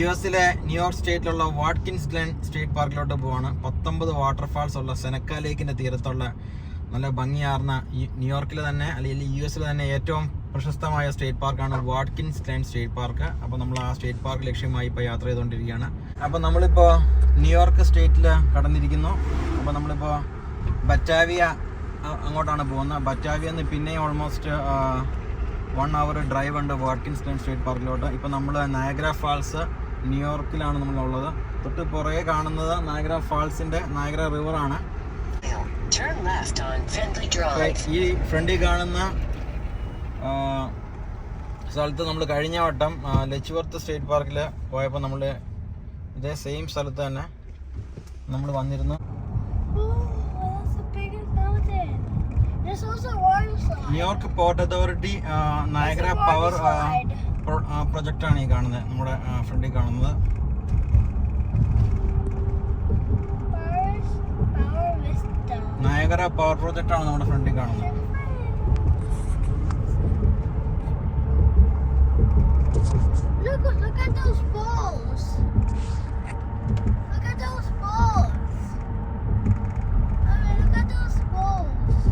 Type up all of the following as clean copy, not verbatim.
US-ലെ New York സ്റ്റേറ്റിലുള്ള Watkins Glen state പാർക്കിലോട്ട് പോവാണ്. 19 waterfalls ഉള്ള സെനക്ക ലേക്കിൻ്റെ തീരത്തുള്ള നല്ല ഭംഗിയാർന്ന ഈ ന്യൂയോർക്കിലെ തന്നെ അല്ലെങ്കിൽ US-ലെ തന്നെ ഏറ്റവും പ്രശസ്തമായ സ്റ്റേറ്റ് പാർക്കാണ് വാട്കിൻസ് ഗ്ലെൻ സ്റ്റേറ്റ് പാർക്ക്. അപ്പോൾ നമ്മൾ ആ സ്റ്റേറ്റ് പാർക്ക് ലക്ഷ്യമായി ഇപ്പോൾ യാത്ര ചെയ്തുകൊണ്ടിരിക്കുകയാണ്. അപ്പോൾ നമ്മളിപ്പോൾ ന്യൂയോർക്ക് സ്റ്റേറ്റിൽ കടന്നിരിക്കുന്നു. അപ്പോൾ നമ്മളിപ്പോൾ ബറ്റാവിയ അങ്ങോട്ടാണ് പോകുന്നത്. ബറ്റാവിയെന്ന് പിന്നെയും ഓൾമോസ്റ്റ് 1 hour ഡ്രൈവ് ഉണ്ട് വാട്കിൻസ് ഗ്ലെൻ സ്റ്റേറ്റ് പാർക്കിലോട്ട്. ഇപ്പോൾ നമ്മൾ നയാഗ്ര ഫാൾസ് ന്യൂയോർക്കിലാണ് നമ്മളുള്ളത്. തൊട്ട് പുറകെ കാണുന്നത് നയാഗ്ര ഫാൾസിൻ്റെ നയാഗ്ര റിവറാണ്. ഈ ഫ്രണ്ടിൽ കാണുന്ന സ്ഥലത്ത് നമ്മൾ കഴിഞ്ഞ വട്ടം ലെച്ച്വർത്ത് സ്റ്റേറ്റ് പാർക്കിൽ പോയപ്പോൾ നമ്മൾ ഇതേ സെയിം സ്ഥലത്ത് തന്നെ നമ്മൾ വന്നിരുന്നു. New York port authority Niagara power പ്രൊജക്റ്റാണ് ഈ കാണുന്നത്, നമ്മുടെ ഫ്രണ്ടിൽ കാണുന്നത്. നയാഗ്ര പവർ പ്രൊജക്റ്റാണ് നമ്മുടെ ഫ്രണ്ടിൽ കാണുന്നത്. Look at those balls. Look at those balls. I mean, look at those balls.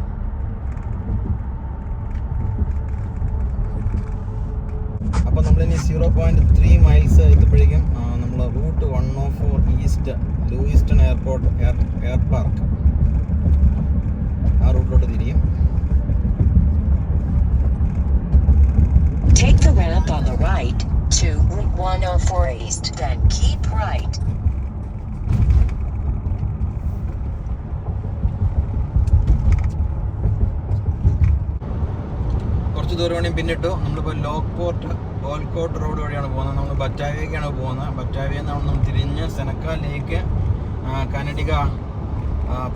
അപ്പോൾ നമ്മളിനി 0.3 miles എത്തുമ്പോഴേക്കും നമ്മൾ route 104 east Lewiston airport air park ആ റൂട്ടിലോട്ട് തിരിയും. Take the ramp on the right to Route 104 East, then keep right. കുറച്ച് ദൂരം വേണമെങ്കിൽ പിന്നിട്ടു. നമ്മളിപ്പോൾ ഓൾക്കോട്ട് റോഡ് വഴിയാണ് പോകുന്നത്. നമ്മൾ ബറ്റാവിയക്കാണ് പോകുന്നത്. ബറ്റാവിയിൽ നിന്നാണ് നമ്മൾ തിരിഞ്ഞ് സെനക്ക ലേക്ക്, കാനഡിക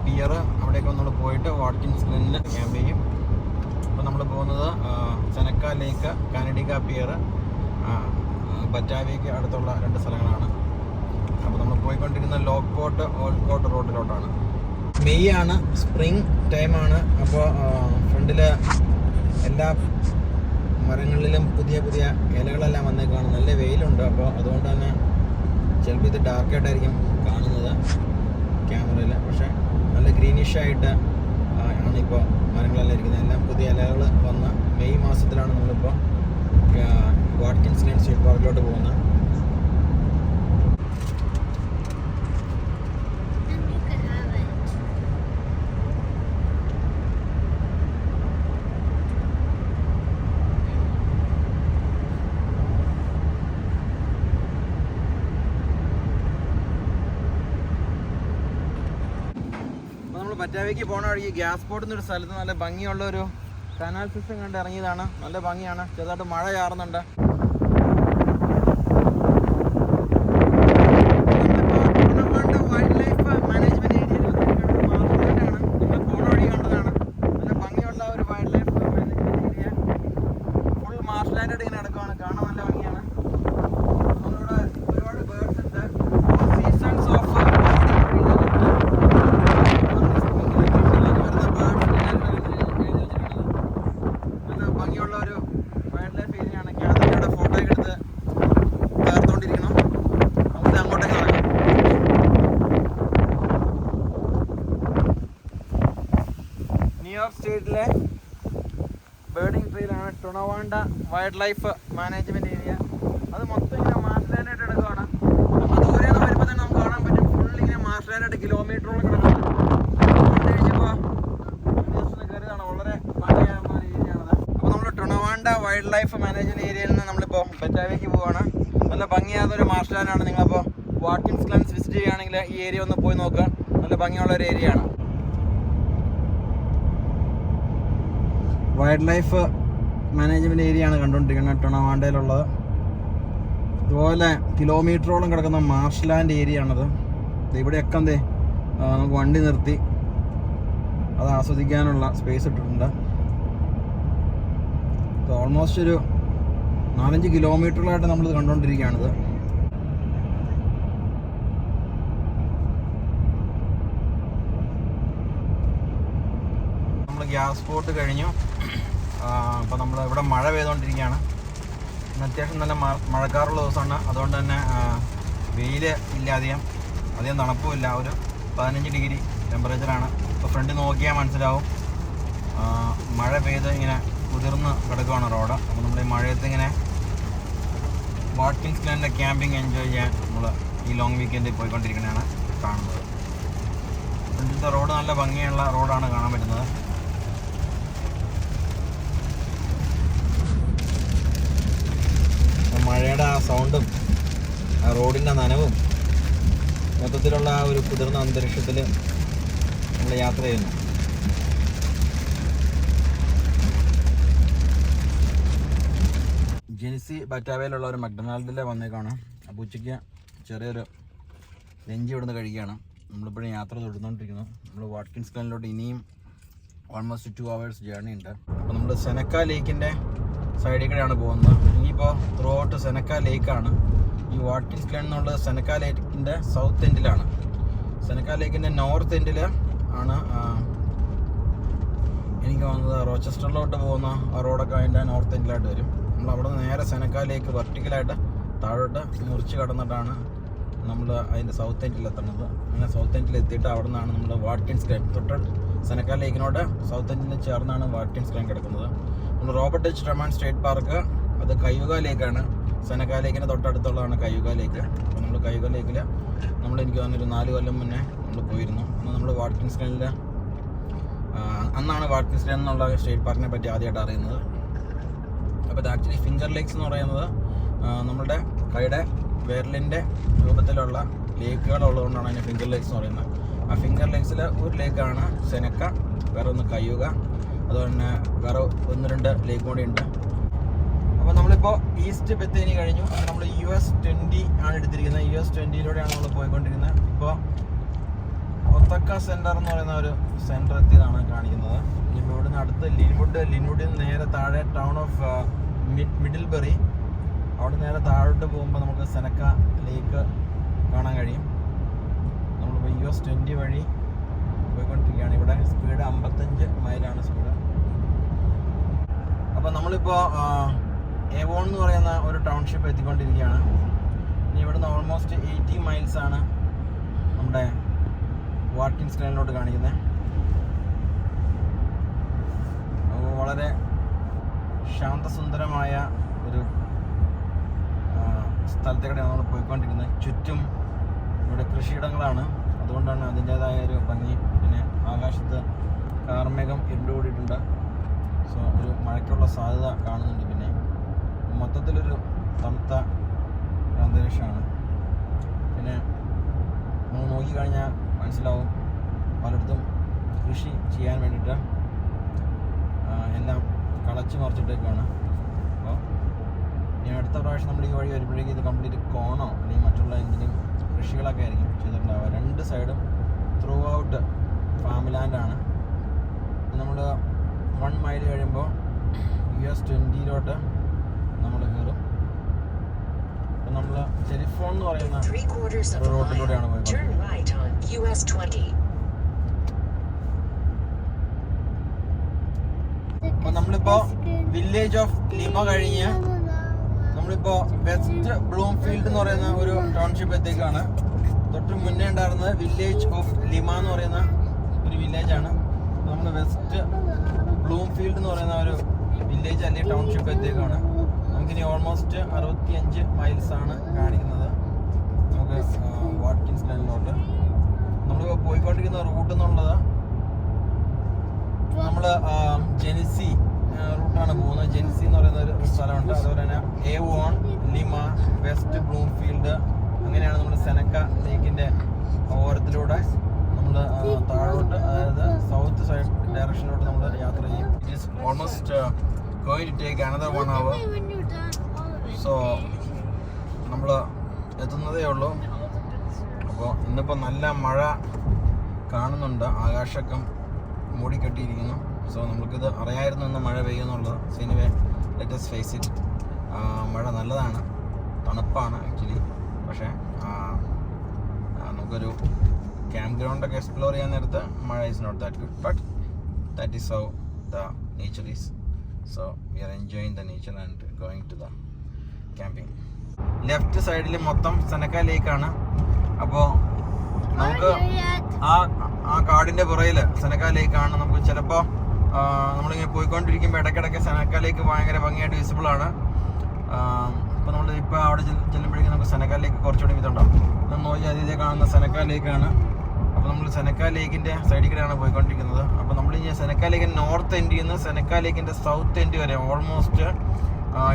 പിയർ അവിടെയൊക്കെ നമ്മൾ പോയിട്ട് വാട്കിൻസ് ഗ്ലെനിൽ ക്യാമ്പ് ചെയ്യും. അപ്പോൾ നമ്മൾ പോകുന്നത് സെനക്ക ലേക്ക്, കാനഡിക പിയർ, ബറ്റാവിയയ്ക്ക് അടുത്തുള്ള 2 സ്ഥലങ്ങളാണ്. അപ്പോൾ നമ്മൾ പോയിക്കൊണ്ടിരിക്കുന്ന ഓൾക്കോട്ട് റോഡിലോട്ടാണ്. മെയ് ആണ്, സ്പ്രിങ് ടൈമാണ്. അപ്പോൾ ഫ്രണ്ടിൽ എല്ലാ മരങ്ങളിലും പുതിയ ഇലകളെല്ലാം വന്നേക്കാണ്. നല്ല വെയിലുണ്ട്. അപ്പോൾ അതുകൊണ്ട് തന്നെ ചിലപ്പോൾ ഇത് ഡാർക്കായിട്ടായിരിക്കും കാണുന്നത് ക്യാമറയിൽ. പക്ഷേ നല്ല ഗ്രീനിഷായിട്ട് ആണ് ഇപ്പോൾ മരങ്ങളെല്ലാം ഇരിക്കുന്നത്. എല്ലാം പുതിയ ഇലകൾ വന്ന മെയ് മാസത്തിലാണ് നമ്മളിപ്പോൾ വാട്കിൻസ് ഗ്ലെൻ സ്റ്റേറ്റ് പാർക്കിലോട്ട് പോകുന്നത്. ബറ്റാവിക്ക് പോണ വഴിക്ക് ഗ്യാസ് പോർട്ടിൽ നിന്നൊരു സ്ഥലത്ത് നല്ല ഭംഗിയുള്ള ഒരു കനാൽ സിസ്റ്റം കണ്ട് ഇറങ്ങിയതാണ്. നല്ല ഭംഗിയാണ്. ചെറുതായിട്ട് മഴ ചാറുന്നുണ്ട്. വൈൽഡ് ലൈഫ് മാനേജ്മെന്റ് ഏരിയയിൽ മാർഷ്ലാൻഡാണ് നമ്മൾ പോണ വഴി കണ്ടതാണ്. നല്ല ഭംഗിയുള്ള ഒരു wild life management area. Full മാർഷ്ലാൻഡായിട്ട് ഇങ്ങനെ നടക്കുവാണ്. കാണാൻ നല്ല ഭംഗിയാണ്. നമ്മളിവിടെ ഒരുപാട് ബേർഡ്സ് ഉണ്ട്. സീസൺസ് ഓഫ് ഭംഗിയുള്ള ഒരു വൈൽഡ് ലൈഫ് ഏരിയയാണ്. ക്യാമറയുടെ ഫോട്ടോ ഒക്കെ എടുത്ത് ചേർത്തുകൊണ്ടിരിക്കണം. നമുക്ക് അങ്ങോട്ടേക്ക് നടക്കാം. ന്യൂയോർക്ക് സ്റ്റേറ്റിലെ ബേർഡിംഗ് ട്രീയിലാണ് Tonawanda wild life management area. അത് മൊത്തം ഇങ്ങനെ മാർഷ്ലാൻഡായിട്ട് എടുക്കുകയാണ്. നമ്മൾ ദൂരെ നിന്ന് വരുമ്പോൾ തന്നെ നമുക്ക് കാണാൻ പറ്റും. ഫുൾ ഇങ്ങനെ മാർഷ്ലാൻഡായിട്ട് കിലോമീറ്ററോളം കിടക്കുന്നത്. കഴിഞ്ഞപ്പോൾ കയറിയതാണ്. വളരെ ഭംഗിയാകുന്ന ഒരു ഏരിയയാണത്. അപ്പോൾ നമ്മൾ ടൊണവാണ്ട വൈൽഡ് ലൈഫ് മാനേജ്മെന്റ് ഏരിയയിൽ നിന്ന് നമ്മളിപ്പോൾ ബറ്റാവിയയ്ക്ക് പോവുകയാണ്. നല്ല ഭംഗിയാകുന്ന ഒരു മാർഷ്ലാൻഡാണ്. നിങ്ങളപ്പോൾ വാട്കിൻസ് ഗ്ലെൻ വിസിറ്റ് ചെയ്യുകയാണെങ്കിൽ ഈ ഏരിയ ഒന്ന് പോയി നോക്കുക. നല്ല ഭംഗിയുള്ള ഒരു ഏരിയയാണ്. വൈൽഡ് ലൈഫ് മാനേജ്മെന്റ് ഏരിയയാണ് കണ്ടുകൊണ്ടിരിക്കുന്നത് ടൊണവാണ്ടയിലുള്ളത്. ഇതുപോലെ കിലോമീറ്ററോളം കിടക്കുന്ന മാർഷ്ലാൻഡ് ഏരിയ ആണത്. ഇവിടെയൊക്കെ നമുക്ക് വണ്ടി നിർത്തി അത് ആസ്വദിക്കാനുള്ള സ്പേസ് ഇട്ടിട്ടുണ്ട്. ഓൾമോസ്റ്റ് ഒരു 4-5 കിലോമീറ്ററിലായിട്ട് നമ്മളിത് കണ്ടുകൊണ്ടിരിക്കുകയാണിത്. നമ്മൾ ഗ്യാസ് പോർട്ട് കഴിഞ്ഞു. അപ്പോൾ നമ്മൾ ഇവിടെ മഴ പെയ്തുകൊണ്ടിരിക്കുകയാണ്. ഇന്ന് അത്യാവശ്യം നല്ല മഴക്കാറുള്ള ദിവസമാണ്. അതുകൊണ്ട് തന്നെ വെയിൽ ഇല്ല, അധികം തണുപ്പുമില്ല. ഒരു 15 ഡിഗ്രി ടെമ്പറേച്ചറാണ്. ഇപ്പോൾ ഫ്രണ്ട് നോക്കിയാൽ മനസ്സിലാവും മഴ പെയ്ത് ഇങ്ങനെ കുതിർന്ന് കിടക്കുകയാണ് റോഡ്. അപ്പോൾ നമ്മൾ ഈ മഴയത്ത് ഇങ്ങനെ വാട്കിൻസ് ഗ്ലെൻ്റെ ക്യാമ്പിംഗ് എൻജോയ് ചെയ്യാൻ നമ്മൾ ഈ ലോങ് വീക്കെൻഡിൽ പോയിക്കൊണ്ടിരിക്കുന്നതാണ് കാണുന്നത്. ഫ്രണ്ടിലത്തെ റോഡ് നല്ല ഭംഗിയുള്ള റോഡാണ് കാണാൻ പറ്റുന്നത്. മഴയുടെ ആ സൗണ്ടും ആ റോഡിൻ്റെ നനവും മൊത്തത്തിലുള്ള ആ ഒരു കുതിർന്ന അന്തരീക്ഷത്തിൽ നമ്മൾ യാത്ര ചെയ്യുന്നു. ജെനിസി ബറ്റാവയിലുള്ള ഒരു മക്ഡൊണാൾഡിലെ വന്നേക്കാണ്. അപ്പോൾ ഉച്ചയ്ക്ക് ചെറിയൊരു ലഞ്ച് ഇവിടുന്ന് കഴിക്കുകയാണ്. നമ്മളിപ്പോഴും യാത്ര തുടർന്നുകൊണ്ടിരിക്കുന്നു. നമ്മൾ വാട്കിൻസ് ഗ്ലെനിലോട്ട് ഇനിയും ഓൾമോസ്റ്റ് 2 hours ജേർണി ഉണ്ട്. അപ്പോൾ നമ്മൾ സെനക്ക ലേക്കിൻ്റെ സൈഡിൽ കൂടെയാണ് പോകുന്നത്. ഇനിയിപ്പോൾ ത്രൂ ഔട്ട് സെനക്ക ലേക്കാണ്. ഈ വാട്കിൻസ് ഗ്ലെൻ എന്നുള്ളത് സെനക്ക ലേക്കിൻ്റെ സൗത്ത് എൻഡിലാണ്. സെനക്ക ലേക്കിൻ്റെ നോർത്ത് എൻഡിൽ ആണ് എനിക്ക് തോന്നുന്നത് റോച്ചസ്റ്ററിലോട്ട് പോകുന്ന ആ റോഡൊക്കെ അതിൻ്റെ നോർത്ത് എൻഡിലായിട്ട് വരും. നമ്മൾ അവിടെ നിന്ന് നേരെ സെനക്ക ലേക്ക് വെർട്ടിക്കലായിട്ട് താഴോട്ട് മുറിച്ച് കടന്നിട്ടാണ് നമ്മൾ അതിൻ്റെ സൗത്ത് എൻഡിൽ എത്തുന്നത്. അങ്ങനെ സൗത്ത് എൻഡിൽ എത്തിയിട്ട് അവിടെ നിന്നാണ് നമ്മൾ വാട്കിൻസ് ഗ്ലെൻ തൊട്ട് സെനക്ക ലേക്കിനോട് സൗത്ത് എൻഡിന് ചേർന്നാണ് വാട്കിൻസ് ഗ്ലെൻ കിടക്കുന്നത്. നമ്മൾ Robert H Treman state park അത് കയ്യുക ലേക്കാണ്. സെനക്ക ലേക്കിന് തൊട്ടടുത്തുള്ളതാണ് കയ്യുക ലേക്ക്. അപ്പോൾ നമ്മൾ കയ്യുക ലേക്കിൽ എനിക്ക് തോന്നുന്നൊരു 4 കൊല്ലം മുന്നേ നമ്മൾ പോയിരുന്നു. അന്ന് നമ്മൾ വാട്കിൻസ് ഗ്ലെനിൽ അന്നാണ് വാട്കിൻസ് ഗ്ലെൻ എന്നുള്ള സ്റ്റേറ്റ് പാർക്കിനെ പറ്റി ആദ്യമായിട്ട് അറിയുന്നത്. അപ്പോൾ ഇത് ആക്ച്വലി ഫിംഗർ ലേക്സ് എന്ന് പറയുന്നത് നമ്മുടെ കൈയുടെ വിരലിൻ്റെ രൂപത്തിലുള്ള ലേക്കുകളുള്ളതുകൊണ്ടാണ് അതിന് ഫിംഗർ ലേക്സ് എന്ന് പറയുന്നത്. ആ ഫിംഗർ ലേക്സിൽ ഒരു ലേക്കാണ് സെനക്ക, വേറെ ഒന്ന് കയ്യുക, അതുപോലെ തന്നെ വേറെ 1-2 ലേക്ക് കൂടി ഉണ്ട്. അപ്പോൾ നമ്മളിപ്പോൾ ഈസ്റ്റ് ബത്തേനി കഴിഞ്ഞു. നമ്മൾ US 20 ആണ് എടുത്തിരിക്കുന്നത്. US 20യിലൂടെയാണ് നമ്മൾ പോയിക്കൊണ്ടിരിക്കുന്നത്. ഇപ്പോൾ ഒത്തക്ക സെൻറ്റർ എന്ന് പറയുന്ന ഒരു സെൻറ്റർ എത്തിയതാണ് കാണിക്കുന്നത്. ഇപ്പോൾ ഇവിടുന്ന് അടുത്ത് ലിൻവുഡിൽ നിന്ന് നേരെ താഴെ ടൗൺ ഓഫ് മിഡിൽബറി, അവിടെ നേരെ താഴോട്ട് പോകുമ്പോൾ നമുക്ക് സെനക്ക ലേക്ക് കാണാൻ കഴിയും. നമ്മളിപ്പോൾ US 20 വഴി പോയിക്കൊണ്ടിരിക്കുകയാണ്. ഇവിടെ സ്പീഡ് 55 മൈലാണ് സ്പീഡ്. അപ്പോൾ നമ്മളിപ്പോൾ ഏവോൺ എന്ന് പറയുന്ന ഒരു ടൗൺഷിപ്പ് എത്തിക്കൊണ്ടിരിക്കുകയാണ്. ഇനി ഇവിടുന്ന് ഓൾമോസ്റ്റ് 80 മൈൽസാണ് നമ്മുടെ വാട്കിൻസ് ഗ്ലെനിലോട്ട് കാണിക്കുന്നത്. വളരെ ശാന്തസുന്ദരമായ ഒരു സ്ഥലത്തേക്കാണ് നമ്മൾ പോയിക്കൊണ്ടിരിക്കുന്നത്. ചുറ്റും ഇവിടെ കൃഷിയിടങ്ങളാണ്, അതുകൊണ്ടാണ് അതിൻ്റേതായ ഒരു ഭംഗി. പിന്നെ ആകാശത്ത് കാർമേഘം ഇരുണ്ടുകൂടിയിട്ടുണ്ട്. സോ ഒരു മഴയ്ക്കുള്ള സാധ്യത കാണുന്നുണ്ട്. പിന്നെ മൊത്തത്തിലൊരു തണുത്ത അന്തരീക്ഷമാണ്. പിന്നെ നമ്മൾ നോക്കിക്കഴിഞ്ഞാൽ മനസ്സിലാവും പലയിടത്തും കൃഷി ചെയ്യാൻ വേണ്ടിയിട്ട് എല്ലാം കളച്ച് മറിച്ചിട്ടേക്കാണ്. അപ്പോൾ ഇനി അടുത്ത പ്രാവശ്യം നമ്മൾ ഈ വഴി വരുമ്പോഴേക്കും ഇത് കംപ്ലീറ്റ് കോണോ അല്ലെങ്കിൽ മറ്റുള്ള എന്തെങ്കിലും കൃഷികളൊക്കെ ആയിരിക്കും ചെയ്തിട്ടുണ്ടാവുക. 2 സൈഡും ത്രൂ ഔട്ട് ഫാം ലാൻഡാണ്. നമ്മൾ 1 മൈൽ കഴിയുമ്പോൾ US 20യിലോട്ട് നമ്മൾ കയറും. അപ്പോൾ നമ്മൾ ടെലിഫോൺ എന്ന് പറയുന്ന റോഡിലൂടെയാണ് പോയത്. അപ്പോൾ നമ്മളിപ്പോൾ വില്ലേജ് ഓഫ് ലിമ കഴിഞ്ഞ് നമ്മളിപ്പോൾ വെസ്റ്റ് ബ്ലൂംഫീൽഡ് എന്ന് പറയുന്ന ഒരു ടൗൺഷിപ്പ് എത്തിക്കാണ്. തൊട്ട് മുന്നേ ഉണ്ടായിരുന്നത് വില്ലേജ് ഓഫ് ലിമ എന്ന് പറയുന്ന ഒരു വില്ലേജാണ്. നമ്മൾ വെസ്റ്റ് ബ്ലൂംഫീൽഡ് എന്ന് പറയുന്ന ഒരു വില്ലേജ് അല്ലെങ്കിൽ ടൗൺഷിപ്പ് എത്തിയേക്കാണ്. നമുക്കിനി ഓൾമോസ്റ്റ് 65 മൈൽസാണ് കാണിക്കുന്നത് നമുക്ക് വാട്കിൻസ് ഗ്ലെനിലോട്ട്. നമ്മളിപ്പോൾ പോയിക്കൊണ്ടിരിക്കുന്ന റൂട്ട് എന്നുള്ളത് നമ്മൾ ജെനിസി റൂട്ടാണ് പോകുന്നത്. ജെനിസി എന്ന് പറയുന്ന ഒരു സ്ഥലമുണ്ട്. അതുപോലെ തന്നെ ഏവോൺ, ലിമ, വെസ്റ്റ് ബ്ലൂംഫീൽഡ്, അങ്ങനെയാണ് നമ്മൾ സെനക്ക ലേക്കിൻ്റെ ഓരത്തിലൂടെ നമ്മൾ താഴോട്ട്, അതായത് സൗത്ത് സൈഡ് ഡയറക്ഷനിലോട്ട് നമ്മൾ യാത്ര ചെയ്യും. It is almost going to take another 1 hour. So നമ്മൾ എത്തുന്നതേ ഉള്ളൂ. അപ്പോൾ ഇന്നിപ്പോൾ നല്ല മഴ കാണുന്നുണ്ട്, ആകാശമൊക്കെ മൂടിക്കെട്ടിയിരിക്കുന്നു. സോ നമുക്കിത് അറിയായിരുന്നു ഇന്ന് മഴ പെയ്യുന്നുള്ളത്. So anyway let us face it. മഴ നല്ലതാണ്, തണുപ്പാണ് ആക്ച്വലി. പക്ഷേ നമുക്കൊരു ക്യാമ്പ് ഗ്രൗണ്ടൊക്കെ എക്സ്പ്ലോർ ചെയ്യാൻ നേരത്ത് മഴ is not that good, but that is how the nature is. So we are enjoying the nature and going to the camping. Left സൈഡിൽ മൊത്തം സെനക്ക ലേക്കാണ്. അപ്പോൾ നമുക്ക് ആ കാടിൻ്റെ പുറയിൽ സെനക്ക ലേക്കാണ്. നമുക്ക് ചിലപ്പോൾ നമ്മളിങ്ങനെ പോയിക്കൊണ്ടിരിക്കുമ്പോൾ ഇടയ്ക്കിടയ്ക്ക് സെനക്ക ലേക്ക് ഭയങ്കര ഭംഗിയായിട്ട് വിസിബിൾ ആണ്. ഇപ്പോൾ നമ്മൾ ഇപ്പോൾ അവിടെ ചെല്ലുമ്പോഴേക്കും നമുക്ക് സെനക്ക ലേക്ക് കുറച്ചുകൂടി ഇതുണ്ടാവും. നമ്മൾ നോക്കി അതിലേ കാണുന്ന സെനക്ക ലേക്കാണ്. അപ്പോൾ നമ്മൾ സെനക്ക ലേക്കിൻ്റെ സൈഡിൽ കൂടെയാണ് പോയിക്കൊണ്ടിരിക്കുന്നത്. അപ്പോൾ നമ്മൾ ഈ സെനക്ക ലേക്കിൻ്റെ നോർത്ത് എൻഡിൽ നിന്ന് സെനക്ക ലേക്കിൻ്റെ സൗത്ത് എൻഡ് വരെ ഓൾമോസ്റ്റ്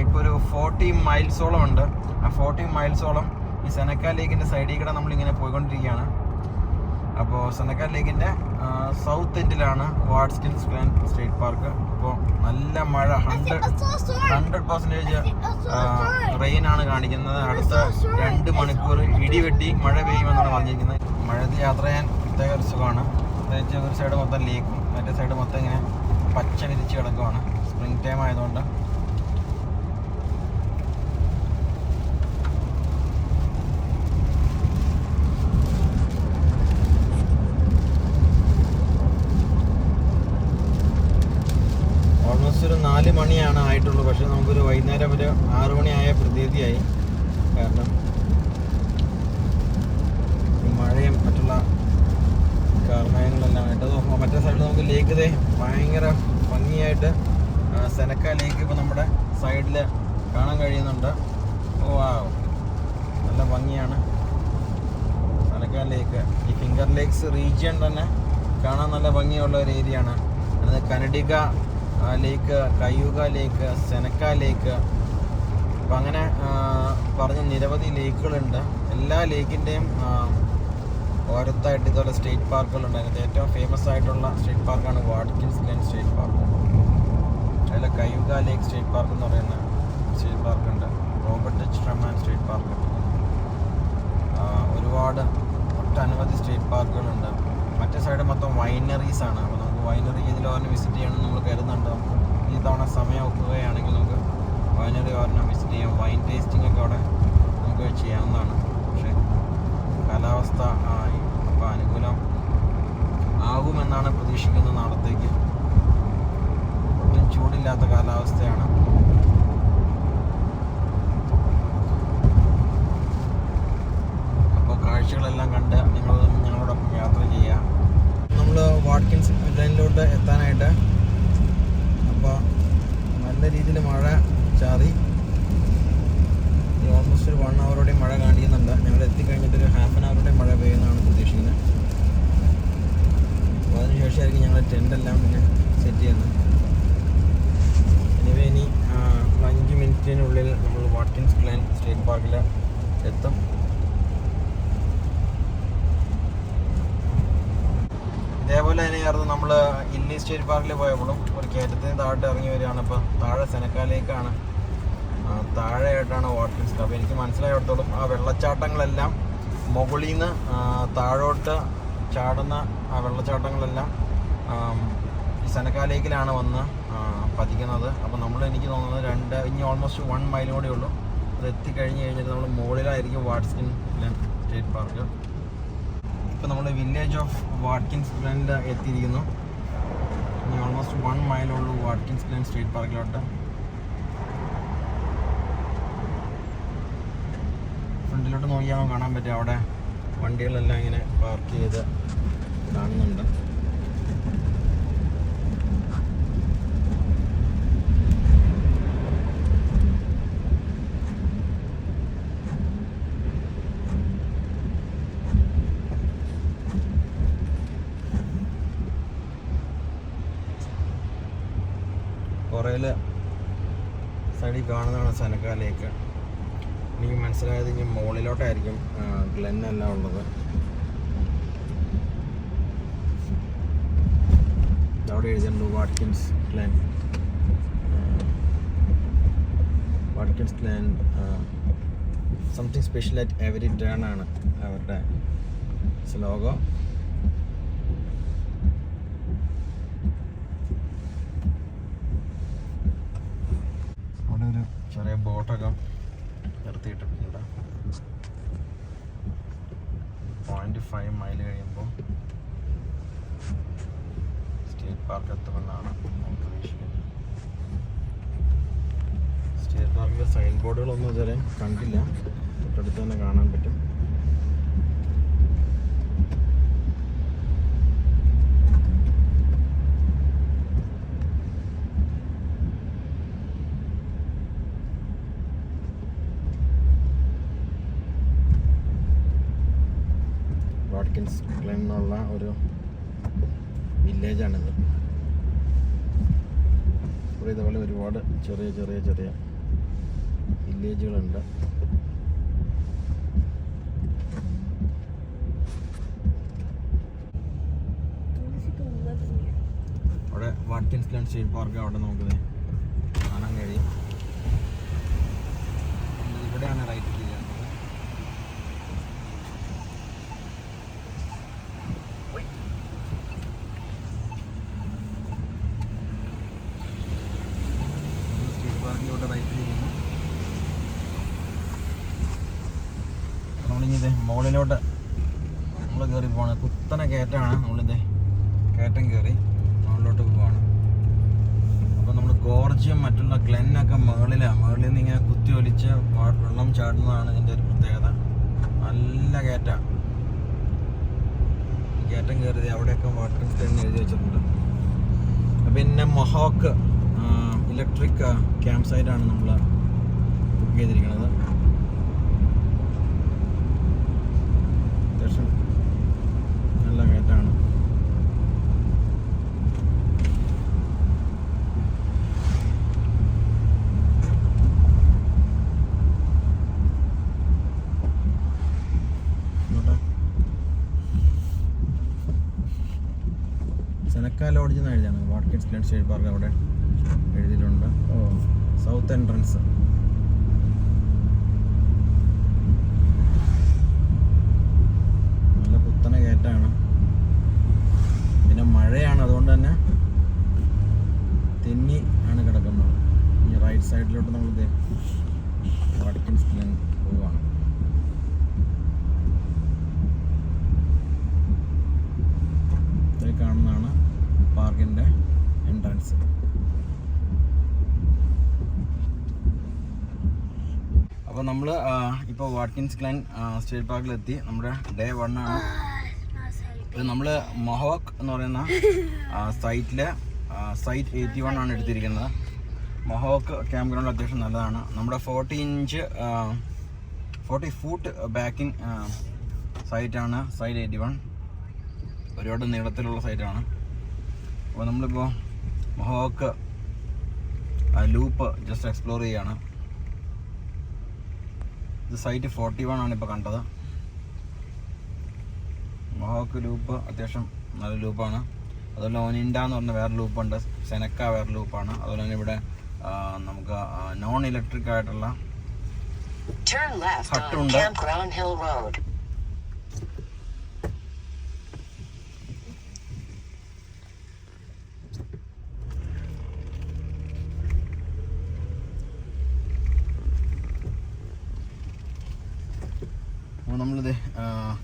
ഇപ്പോൾ ഒരു 40 മൈൽസോളം ഉണ്ട്. ആ 40 മൈൽസോളം ഈ സെനക്ക ലേക്കിൻ്റെ സൈഡിൽ കൂടെ നമ്മളിങ്ങനെ പോയിക്കൊണ്ടിരിക്കുകയാണ്. അപ്പോൾ സെനക്ക ലേക്കിൻ്റെ സൗത്ത് എൻഡിലാണ് വാട്കിൻസ് ഗ്ലെൻ സ്റ്റേറ്റ് പാർക്ക്. അപ്പോൾ നല്ല മഴ 100% റെയിൻ ആണ് കാണിക്കുന്നത്. അടുത്ത 2 മണിക്കൂർ ഇടിവെട്ടി മഴ പെയ്യുമെന്നാണ് പറഞ്ഞിരിക്കുന്നത്. മഴയത്ത് യാത്ര ചെയ്യാൻ പ്രത്യേക ഒരു സുഖമാണ്. പ്രത്യേകിച്ച് ഒരു സൈഡ് മൊത്തം ലേക്കും മറ്റേ സൈഡ് മൊത്തം ഇങ്ങനെ പച്ച വിരിച്ച് കിടക്കുവാണ്. സ്പ്രിംഗ് ടൈം ആയതുകൊണ്ട് ഓൾമോസ്റ്റ് ഒരു 4 മണിയാണ് ആയിട്ടുള്ളൂ. പക്ഷേ നമുക്കൊരു വൈകുന്നേരം ഒരു 6 മണിയായ പ്രതീതിയായി. കാരണം മഴയും മറ്റുള്ള കാരണങ്ങളെല്ലാം ആയിട്ട്. മറ്റേ സൈഡിൽ നമുക്ക് ലേക്ക് ഭയങ്കര ഭംഗിയായിട്ട് സെനക്ക ലേക്ക് ഇപ്പോൾ നമ്മുടെ സൈഡിൽ കാണാൻ കഴിയുന്നുണ്ട്. വാവ്, നല്ല ഭംഗിയാണ് സെനക്ക ലേക്ക്. ഈ ഫിംഗർ ലേക്സ് റീജിയൻ തന്നെ കാണാൻ നല്ല ഭംഗിയുള്ള ഒരു ഏരിയയാണ്. അത് കനഡിക ലേക്ക്, കയ്യൂക ലേക്ക്, സെനക്ക ലേക്ക്, അപ്പം അങ്ങനെ പറഞ്ഞ നിരവധി ലേക്കുകളുണ്ട്. എല്ലാ ലേക്കിൻ്റെയും ഓരത്തായിട്ട് ഇതുപോലെ സ്റ്റേറ്റ് പാർക്കുകളുണ്ട്. അതിനകത്ത് ഏറ്റവും ഫേമസ് ആയിട്ടുള്ള സ്റ്റേറ്റ് പാർക്കാണ് വാട്കിൻസ് ഗ്ലെൻ സ്റ്റേറ്റ് പാർക്ക്. അതിൽ കയ്യൂക ലേക്ക് സ്റ്റേറ്റ് പാർക്ക് എന്ന് പറയുന്ന സ്റ്റേറ്റ് പാർക്കുണ്ട്. Robert H Treman state park. ഒരുപാട് ഒട്ടനവധി സ്റ്റേറ്റ് പാർക്കുകളുണ്ട്. മറ്റേ സൈഡ് മൊത്തം വൈനറീസ് ആണ്. അപ്പോൾ നമുക്ക് വൈനറി ഇതിലൊരെണ്ണം വിസിറ്റ് ചെയ്യണമെന്ന് നമ്മൾ കരുതുന്നുണ്ട്. നമുക്ക് ഈ തവണ സമയം ഒക്കുകയാണെങ്കിൽ നമുക്ക് വൈനറി ഒരെണ്ണം വിസിറ്റ് ചെയ്യാം. വൈൻ ടേസ്റ്റിംഗ് ഒക്കെ അവിടെ നമുക്ക് ചെയ്യാവുന്നതാണ്. പക്ഷേ കാലാവസ്ഥ അപ്പോൾ അനുകൂലം ആകുമെന്നാണ് പ്രതീക്ഷിക്കുന്നത്. നാളത്തേക്ക് ഒട്ടും ചൂടില്ലാത്ത കാലാവസ്ഥയാണ്. അപ്പോൾ കാഴ്ചകളെല്ലാം കണ്ട് ഞങ്ങളോടൊപ്പം യാത്ര ചെയ്യുക. നമ്മൾ വാട്കിൻസ് ഗ്ലെനിലോട്ട് എത്താനായിട്ട് അപ്പോൾ നല്ല രീതിയിൽ മഴ ചാറി. ഓൾമോസ്റ്റ് ഒരു 1 ഹവറോടെയും മഴ കാണിക്കുന്നുണ്ട്. ഞങ്ങൾ എത്തിക്കഴിഞ്ഞിട്ടൊരു ഹാഫ് ആൻ ഹവറുടെയും മഴ പെയ്യുന്നതാണ് പ്രതീക്ഷിക്കുന്നത്. അപ്പോൾ അതിനുശേഷമായിരിക്കും ഞങ്ങൾ ടെൻ്റെല്ലാം പിന്നെ സെറ്റ് ചെയ്യുന്നത്. എനിവേ ഇനി 5 മിനിറ്റിനുള്ളിൽ നമ്മൾ വാട്കിൻസ് ഗ്ലെൻ സ്റ്റേറ്റ് പാർക്കിൽ എത്തും. ഇതേപോലെ തന്നെയായിരുന്നു നമ്മൾ ഇല്ലി സ്റ്റേറ്റ് പാർക്കിൽ പോയപ്പോഴും ഒരു കയറ്റത്തിന് താഴോട്ട് ഇറങ്ങി വരികയാണ്. ഇപ്പോൾ താഴെ സെനക്ക ലേക്കാണ്, താഴെയായിട്ടാണ് വാട്കിൻസ്. അപ്പോൾ എനിക്ക് മനസ്സിലായിടത്തോളം ആ വെള്ളച്ചാട്ടങ്ങളെല്ലാം മുകളിൽ നിന്ന് താഴോട്ട് ചാടുന്ന ആ വെള്ളച്ചാട്ടങ്ങളെല്ലാം ഈ സെനക്ക ലേക്കിലാണ് വന്ന് പതിക്കുന്നത്. അപ്പോൾ എനിക്ക് തോന്നുന്നത് ഇനി ഓൾമോസ്റ്റ് 1 മൈൽ കൂടെ ഉള്ളൂ. അത് എത്തിക്കഴിഞ്ഞ് കഴിഞ്ഞിട്ട് നമ്മൾ മുകളിലായിരിക്കും വാട്കിൻസ് ഗ്ലെൻ സ്റ്റേറ്റ് പാർക്ക്. ഇപ്പോൾ നമ്മൾ വില്ലേജ് ഓഫ് വാട്കിൻസ് ഗ്ലെനിൽ എത്തിയിരിക്കുന്നു. ഇനി ഓൾമോസ്റ്റ് 1 മൈലുള്ളൂ വാട്കിൻസ് ഗ്ലെൻ സ്റ്റേറ്റ് പാർക്കിലോട്ട്. ഫ്രണ്ടിലോട്ട് നോക്കിയാൽ കാണാൻ പറ്റും, അവിടെ വണ്ടികളെല്ലാം ഇങ്ങനെ പാർക്ക് ചെയ്ത് കാണുന്നുണ്ട്. പുറയിൽ സൈഡിൽ കാണുന്നതാണ് സെനക്ക ലേക്ക്. എനിക്ക് മനസ്സിലായത് ഇനി മുകളിലോട്ടായിരിക്കും ഗ്ലെൻ എല്ലാം ഉള്ളത്. അവിടെ എഴുതിയിട്ടുണ്ട് Watkins Glen. Watkins Glen something special at every turn ആണ് അവരുടെ സ്ലോഗോ. അവിടെ ഒരു ചെറിയ ബോട്ടൊക്കെ നിർത്തിയിട്ടിട്ടുണ്ട്. 0.5 മൈൽ കഴിയുമ്പോൾ സ്റ്റേറ്റ് പാർക്ക് എത്തുമെന്നാണ് പ്രതീക്ഷിക്കുന്നത്. സ്റ്റേറ്റ് പാർക്കിൽ സൈൻ ബോർഡുകളൊന്നും ഇതുവരെ കണ്ടില്ല. തൊട്ടടുത്ത് തന്നെ കാണാൻ പറ്റും. വാട്കിൻസ് ഗ്ലെൻ എന്നുള്ള ഒരു വില്ലേജാണിത്. ഇവിടെ ഇതുപോലെ ഒരുപാട് ചെറിയ ചെറിയ ചെറിയ വില്ലേജുകളുണ്ട്. അവിടെ വാട്കിൻസ് ഗ്ലെൻ സ്റ്റേറ്റ് പാർക്ക് അവിടെ നമുക്ക് കാണാൻ കഴിയും. ഇവിടെയാണ് റൈറ്റ് ചെയ്യുന്നത്. നമ്മളിത് മുകളിലോട്ട് നമ്മൾ കയറി പോവാണ്. കുത്തനെ കയറ്റാണ്. നമ്മളിത് കയറ്റം കയറി മുകളിലോട്ട് പോവാണ്. അപ്പോൾ നമ്മൾ ഗോർജിയും മറ്റുള്ള ഗ്ലെന്നൊക്കെ മുകളിൽ നിന്ന് ഇങ്ങനെ കുത്തി ഒലിച്ച് വെള്ളം ചാടുന്നതാണ് ഇതിൻ്റെ ഒരു പ്രത്യേകത. നല്ല കയറ്റം കയറിയത് അവിടെയൊക്കെ വാട്കിൻസ് ഗ്ലെൻ എഴുതി വെച്ചിട്ടുണ്ട്. പിന്നെ മൊഹോക്ക് ഇലക്ട്രിക് ക്യാമ്പ് സൈറ്റാണ് നമ്മൾ ബുക്ക് ചെയ്തിരിക്കുന്നത്. അത്യാവശ്യം നല്ല കയറ്റാണ്. സെനക്ക ലോഡ്ജ് എന്ന് എഴുതിയാണ്. വാട്കിൻസ് ഗ്ലെൻ സ്റ്റേറ്റ് പാർക്ക് അവിടെ എഴുതിയിട്ടുണ്ട്. South entrance. നല്ല കുത്തനെ കയറ്റാണ്. പിന്നെ മഴയാണ്, അതുകൊണ്ട് തന്നെ തെന്നി ആണ് കിടക്കുന്നത്. ഈ റൈറ്റ് സൈഡിലോട്ട് നമ്മൾ വാട്കിൻസ് ഗ്ലെൻ പോവുകയാണ്. കാണുന്നതാണ് പാർക്കിൻ്റെ എൻട്രൻസ്. അപ്പോൾ നമ്മൾ ഇപ്പോൾ വാട്കിൻസ് ഗ്ലെൻ സ്റ്റേറ്റ് പാർക്കിലെത്തി. നമ്മുടെ ഡേ 1 ആണ്. ഇത് നമ്മൾ മൊഹോക്ക് എന്ന് പറയുന്ന സൈറ്റിലെ സൈറ്റ് 81 ആണ് എടുത്തിരിക്കുന്നത്. മൊഹോക്ക് ക്യാമ്പ് ഗ്രൗണ്ട് അത്യാവശ്യം നല്ലതാണ്. നമ്മുടെ 40 ഫൂട്ട് ബാക്കിംഗ് സൈറ്റാണ് സൈറ്റ് 81. ഒരുപാട് നീളത്തിലുള്ള സൈറ്റാണ്. അപ്പോൾ നമ്മളിപ്പോൾ മൊഹോക്ക് ലൂപ്പ് ജസ്റ്റ് എക്സ്പ്ലോർ ചെയ്യുകയാണ്. ഇത് സൈറ്റ് 41 ആണ് ഇപ്പോൾ കണ്ടത്. മൊഹോക്ക് ലൂപ്പ് അത്യാവശ്യം നല്ല ലൂപ്പാണ്. അതുപോലെ ഒനിൻഡ എന്ന് പറഞ്ഞ വേറെ ലൂപ്പുണ്ട്. സെനക്ക വേറെ ലൂപ്പാണ്. അതുപോലെ തന്നെ ഇവിടെ നമുക്ക് നോൺ ഇലക്ട്രിക് ആയിട്ടുള്ള ഹട്ടുണ്ട്. അപ്പോൾ നമ്മളിത്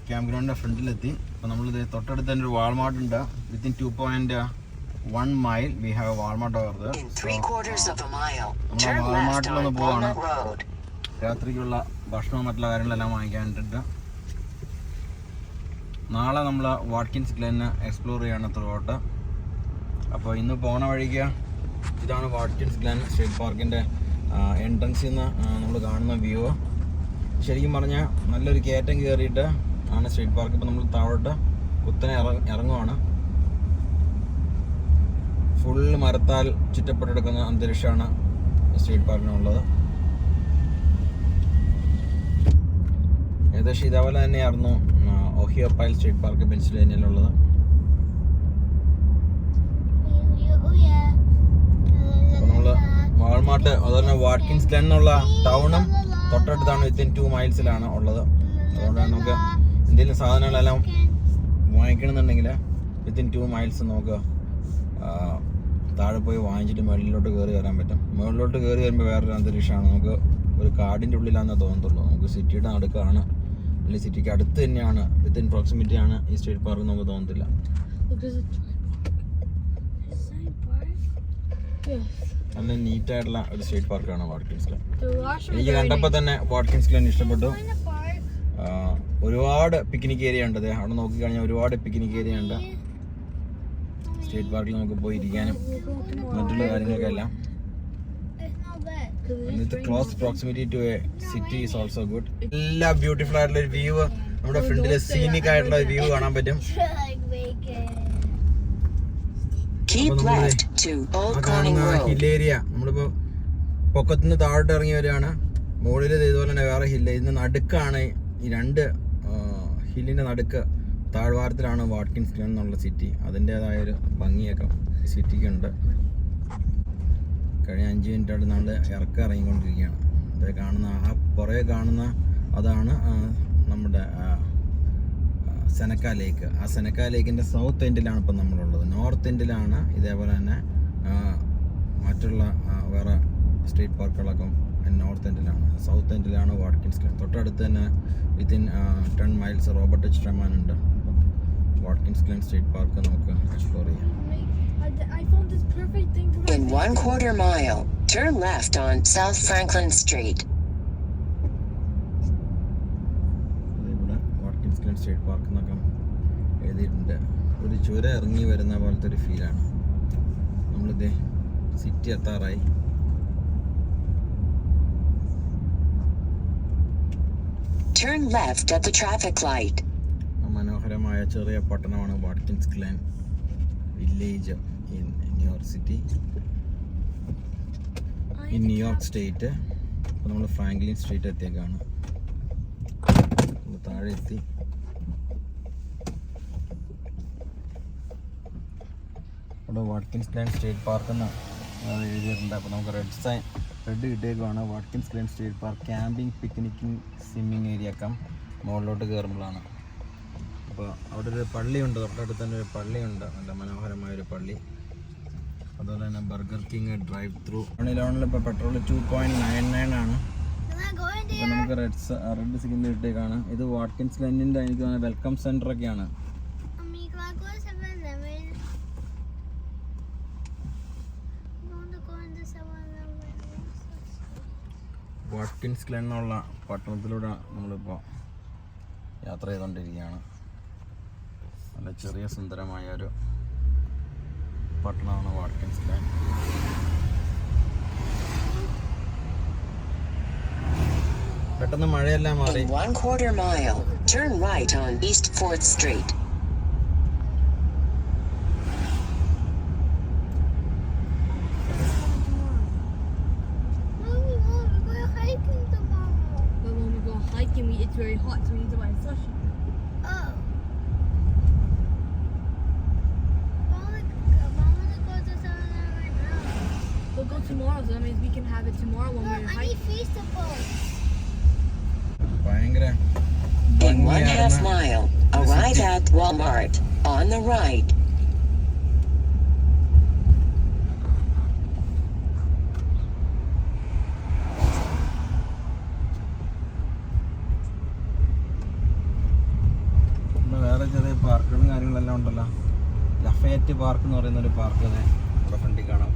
ക്യാമ്പ് ഗ്രൗണ്ടിൻ്റെ ഫ്രണ്ടിലെത്തി. അപ്പോൾ നമ്മളിത് തൊട്ടടുത്ത് തന്നെ ഒരു വാൾമാർട്ട് ഉണ്ട്. Within 2.1 mile we have Walmart over there. നമ്മൾ വാൾമാർട്ടിലൊന്ന് പോവാണ്. രാത്രിക്കുള്ള ഭക്ഷണവും മറ്റുള്ള കാര്യങ്ങളെല്ലാം വാങ്ങിക്കാനിട്ടുണ്ട്. നാളെ നമ്മൾ വാട്കിൻസ് ഗ്ലെൻ എക്സ്പ്ലോർ ചെയ്യണം ത്രൂ ഔട്ട്. അപ്പോൾ ഇന്ന് പോണ വഴിക്ക് ഇതാണ് വാട്കിൻസ് ഗ്ലെൻ സ്റ്റേറ്റ് പാർക്കിൻ്റെ എൻട്രൻസിൽ നിന്ന് നമ്മൾ കാണുന്ന വ്യൂ. ശരിക്കും പറഞ്ഞാൽ നല്ലൊരു കയറ്റം കയറിയിട്ട് ആണ് സ്റ്റേറ്റ് പാർക്ക്. ഇപ്പോൾ നമ്മൾ താഴോട്ട് കുത്തനെ ഇറങ്ങുവാണ്. ഫുള്ള് മരത്താൽ ചുറ്റപ്പെട്ടെടുക്കുന്ന അന്തരീക്ഷമാണ് സ്റ്റേറ്റ് പാർക്കിനുള്ളത്. ഏകദേശം ഇതേപോലെ തന്നെയായിരുന്നു ഒഹിയോ പൈൽ സ്റ്റേറ്റ് പാർക്ക് പെൻസിൽവേനിയയിലുള്ളത്. അപ്പോൾ നമ്മൾ വാൾമാർട്ട് അതുപോലെ വാട്കിൻസ് ഗ്ലെൻ എന്നുള്ള ടൗണും തൊട്ടടുത്താണ്. വിത്തിൻ 2 മൈൽസിലാണ് ഉള്ളത്. അതുകൊണ്ട് നമുക്ക് എന്തെങ്കിലും സാധനങ്ങളെല്ലാം വാങ്ങിക്കണമെന്നുണ്ടെങ്കിൽ വിത്തിൻ 2 മൈൽസ് നമുക്ക് താഴെ പോയി വാങ്ങിച്ചിട്ട് മുകളിലോട്ട് കയറി വരാൻ പറ്റും. മുകളിലോട്ട് കയറി വരുമ്പോൾ വേറൊരു അന്തരീക്ഷമാണ്. നമുക്ക് ഒരു കാടിൻ്റെ ഉള്ളിലാണെന്നേ തോന്നത്തുള്ളൂ. നമുക്ക് സിറ്റിയുടെ നടുക്കാണ്, അല്ലെങ്കിൽ സിറ്റിക്ക് അടുത്ത് തന്നെയാണ്, വിത്തിൻ പ്രോക്സിമിറ്റി ആണ് ഈ സ്റ്റേറ്റ് പാർക്ക്. നമുക്ക് തോന്നത്തില്ല. നല്ല നീറ്റ് ആയിട്ടുള്ള ഒരു സ്റ്റേറ്റ് പാർക്കാണ് വാട്കിൻസ് ഗ്ലെൻ. The washroom. എനിക്ക് കണ്ടപ്പോൾ തന്നെ വാട്കിൻസ് ഗ്ലെൻ ഇഷ്ടപ്പെട്ടു. In the park. ഒരുപാട് പിക്നിക് ഏരിയ ഉണ്ട്. അവിടെ നോക്കിക്കഴിഞ്ഞാൽ ഒരുപാട് പിക്നിക് ഏരിയ ഉണ്ട്. സ്റ്റേറ്റ് പാർക്കിൽ നമുക്ക് പോയി ഇരിക്കാനും മറ്റുള്ള കാര്യങ്ങളൊക്കെ എല്ലാം. It's not bad. With close proximity to a city is also good. എല്ലാ ബ്യൂട്ടിഫുൾ ആയിട്ടുള്ള ഒരു വ്യൂ, നമ്മുടെ ഫ്രണ്ടിലെ സീനിക് ആയിട്ടുള്ള വ്യൂ കാണാൻ പറ്റും. Like bacon. Keep left to Old Corning Road. Hill area നമ്മളിപ്പോ പൊക്കത്തുനിന്ന് താഴോട്ട് ഇറങ്ങി വരികയാണ്. മുകളിൽ ഇതുപോലെ തന്നെ വേറെ ഹില്ല്. ഇതിന് നടുക്കാണ് ഈ രണ്ട് ഹില്ലിന്റെ നടുക്ക് താഴ്വാരത്തിലാണ് വാട്കിൻസ് ഗ്ലെൻ എന്നുള്ള സിറ്റി. അതിൻ്റെതായൊരു ഭംഗിയൊക്കെ ഈ സിറ്റിക്കുണ്ട്. കഴിഞ്ഞ 5 മിനിറ്റായിട്ട് നമ്മൾ ഇറങ്ങിക്കൊണ്ടിരിക്കുകയാണ്. അതേ കാണുന്ന ആ പുറകെ കാണുന്ന അതാണ് നമ്മുടെ സെനക്ക ലേക്ക്. ആ സെനക്ക ലേക്കിൻ്റെ സൗത്ത് എൻഡിലാണ് ഇപ്പം നമ്മളുള്ളത്. നോർത്ത് എൻഡിലാണ് ഇതേപോലെ തന്നെ മറ്റുള്ള വേറെ സ്റ്റേറ്റ് പാർക്കുകളൊക്കെ നോർത്ത് എൻഡിലാണ്. സൗത്ത് എൻഡിലാണ് വാട്കിൻസ് ഗ്ലെൻ. തൊട്ടടുത്ത് തന്നെ within 10 miles Robert H Treman ഉണ്ട്. വാട്കിൻസ് ഗ്ലെൻ സ്റ്റേറ്റ് പാർക്ക് നമുക്ക് എക്സ്പ്ലോർ ചെയ്യാം. I found this perfect thing to In 1/4 mile, turn left on South Franklin Street. ഇവിടെ വാട്കിൻസ് ഗ്ലെൻ സ്റ്റേറ്റ് പാർക്ക് എന്നൊക്കെ എഴുതിയിട്ടുണ്ട്. ഒരു ചുരം ഇറങ്ങി വരുന്ന പോലത്തെ ഒരു ഫീലാണ്. നമ്മളിത് സിറ്റി എത്താറായി. Turn left at the traffic light. മനോഹരമായ ചെറിയ പട്ടണമാണ് Watkins Glen village in New York city in New York state. അപ്പോൾ നമ്മൾ ഫ്രാങ്ക്ലിൻ സ്ട്രീറ്റ് എത്തിയേക്കാണ്. താഴെ എത്തി. ഇവിടെ വാട്കിൻസ് ഗ്ലെൻ സ്റ്റേറ്റ് പാർക്ക് എന്ന് എഴുതിയിട്ടുണ്ട്. അപ്പോൾ നമുക്ക് റെഡ് കിട്ടിയേക്കുവാണ്. Watkins Glen state park camping, picnicking, swimming area ഒക്കെ മുകളിലോട്ട് കയറുമ്പോഴാണ്. അപ്പോൾ അവിടെ ഒരു പള്ളിയുണ്ട്. തൊട്ടടുത്ത് തന്നെ ഒരു പള്ളിയുണ്ട്, നല്ല മനോഹരമായൊരു പള്ളി. അതുപോലെ തന്നെ ബർഗർ കിങ് ഡ്രൈവ് ത്രൂ. ലോണിൽ ഇപ്പോൾ പെട്രോൾ 2.99 ആണ്. അപ്പോൾ നമുക്ക് റെഡ് സിഗ്നൽ ഇട്ടേക്കാണ്. ഇത് വാട്കിൻസ് ഗ്ലെന്നിൻ്റെ എനിക്ക് തോന്നുന്നത് വെൽക്കം സെൻ്റർ ഒക്കെയാണ്. വാട്കിൻസ് ഗ്ലെൻ എന്നുള്ള പട്ടണത്തിലൂടെ നമ്മളിപ്പോൾ യാത്ര ചെയ്തുകൊണ്ടിരിക്കുകയാണ്. നല്ല ചെറിയ സുന്ദരമായ ഒരു പട്ടണമാണ് വാട്കിൻസ് ഗ്ലെൻ. പെട്ടെന്ന് മഴയെല്ലാം മാറി. In 1/4 mile, turn right on East 4th Street. It's very hot, so we need to buy slushy. Oh. Mama go to 7-Eleven right now. We'll go tomorrow, so that means we can have it tomorrow when we're hiking. I need vegetables. ഭയങ്കര In 1/2 mile, arrive at Walmart on the right. വേറെ ചെറിയ പാർക്കുകളും കാര്യങ്ങളെല്ലാം ഉണ്ടല്ലോ. ലഫയറ്റ് park എന്ന് പറയുന്ന ഒരു park ഇവിടെ ഫ്രണ്ടിൽ കാണാം.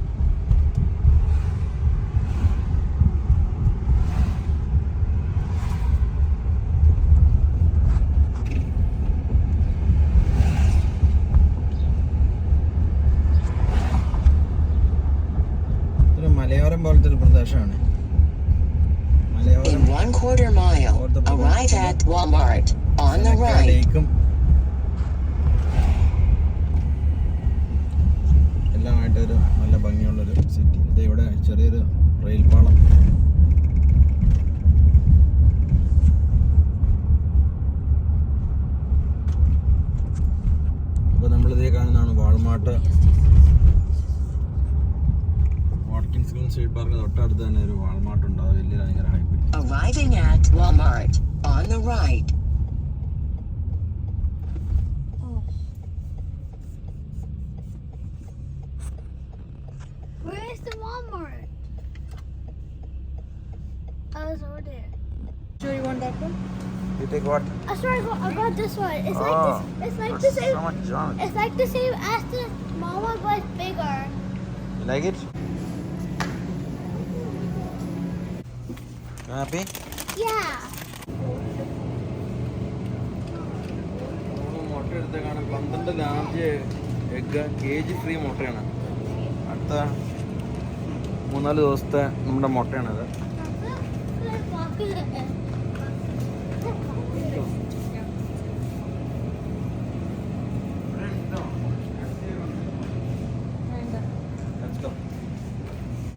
ഒരു മലയോരം പോലത്തെ ഒരു പ്രദേശമാണ്. In 1/4 mile, arrive at Walmart on the right. ലേക്കും എല്ലാമായിട്ടൊരു നല്ല ഭംഗിയുള്ളൊരു സിറ്റി. ഇത് ഇവിടെ ചെറിയൊരു റെയിൽ പാളം. അപ്പോൾ നമ്മളിതേ കാണുന്നതാണ് വാൾമാർട്ട്. വാട്കിൻസ് ഗ്ലെൻ സ്റ്റേറ്റ് പാർക്കിന് തൊട്ടടുത്ത് തന്നെ ഒരു വാൾമാർട്ട് ഉണ്ട്. അത് വലിയ ഭയങ്കര hype. Arriving at Walmart on the right. Where's the Walmart? I was over there. Sure you want that one? You take what? I got this one. It's like this. It's like the same. So much junk. It's like the same as the small one, but it's bigger. You like it? Happy? Yeah. മുട്ട എടുത്തേക്കാണ് 12 large egg, cage free മുട്ടയാണ്. അടുത്ത 3-4 ദിവസത്തെ നമ്മുടെ മുട്ടയാണത്. Look.